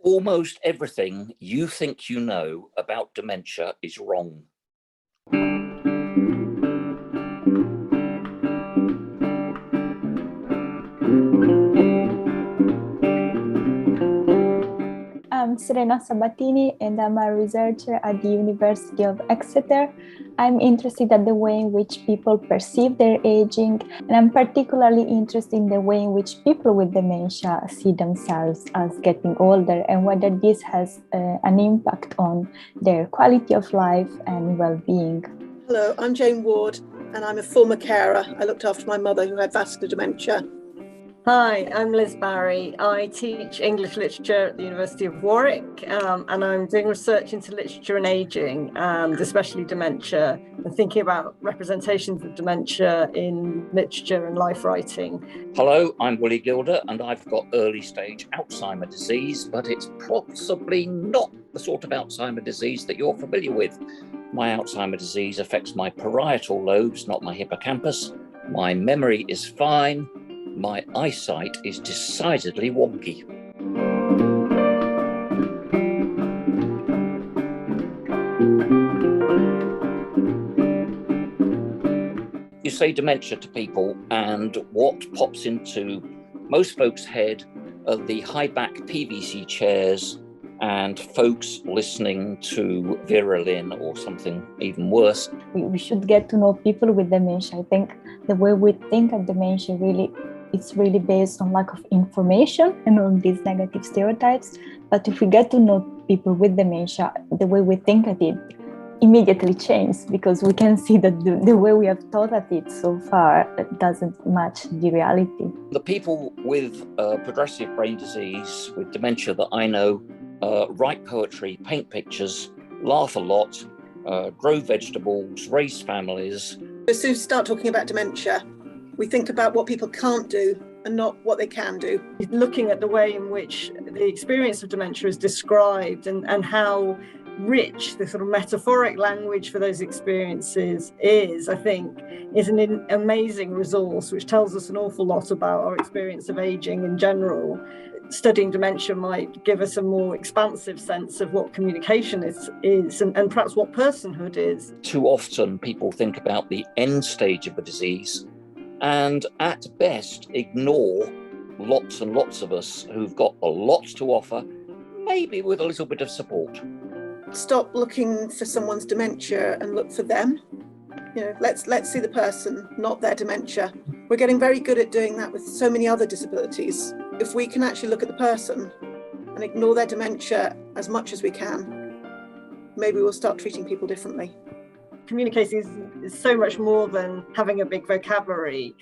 Almost everything you think you know about dementia is wrong. I'm Serena Sabatini and I'm a researcher at the University of Exeter. I'm interested in the way in which people perceive their aging, and I'm particularly interested in the way in which people with dementia see themselves as getting older and whether this has an impact on their quality of life and well-being. Hello, I'm Jane Ward and I'm a former carer. I looked after my mother who had vascular dementia. Hi, I'm Liz Barry. I teach English literature at the University of Warwick, and I'm doing research into literature and ageing, and especially dementia, and thinking about representations of dementia in literature and life writing. Hello, I'm Willy Gilder and I've got early stage Alzheimer's disease, but it's possibly not the sort of Alzheimer's disease that you're familiar with. My Alzheimer's disease affects my parietal lobes, not my hippocampus. My memory is fine. My eyesight is decidedly wonky. You say dementia to people, and what pops into most folks' head are the high-back PVC chairs and folks listening to Vera Lynn or something even worse. We should get to know people with dementia. I think the way we think of dementia it's really based on lack of information and on these negative stereotypes. But if we get to know people with dementia, the way we think at it immediately changes, because we can see that the way we have thought at it so far doesn't match the reality. The people with progressive brain disease, with dementia that I know, write poetry, paint pictures, laugh a lot, grow vegetables, raise families. As soon as we start talking about dementia, we think about what people can't do and not what they can do. Looking at the way in which the experience of dementia is described and how rich the sort of metaphoric language for those experiences is, I think, is an amazing resource which tells us an awful lot about our experience of aging in general. Studying dementia might give us a more expansive sense of what communication is and perhaps what personhood is. Too often people think about the end stage of a disease and at best ignore lots and lots of us who've got a lot to offer, maybe with a little bit of support. Stop looking for someone's dementia and look for them. Let's see the person, not their dementia. We're getting very good at doing that with so many other disabilities. If we can actually look at the person and ignore their dementia as much as we can, maybe we'll start treating people differently. Communicating is so much more than having a big vocabulary.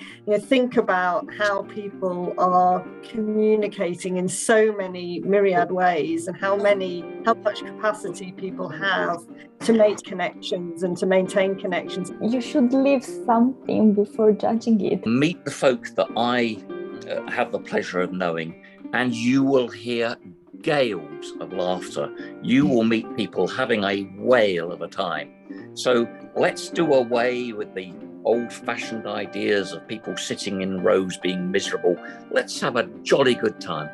Think about how people are communicating in so many myriad ways and how much capacity people have to make connections and to maintain connections. You should leave something before judging it. Meet the folk that I have the pleasure of knowing, and you will hear gales of laughter. You will meet people having a whale of a time. So let's do away with the old-fashioned ideas of people sitting in rows being miserable. Let's have a jolly good time.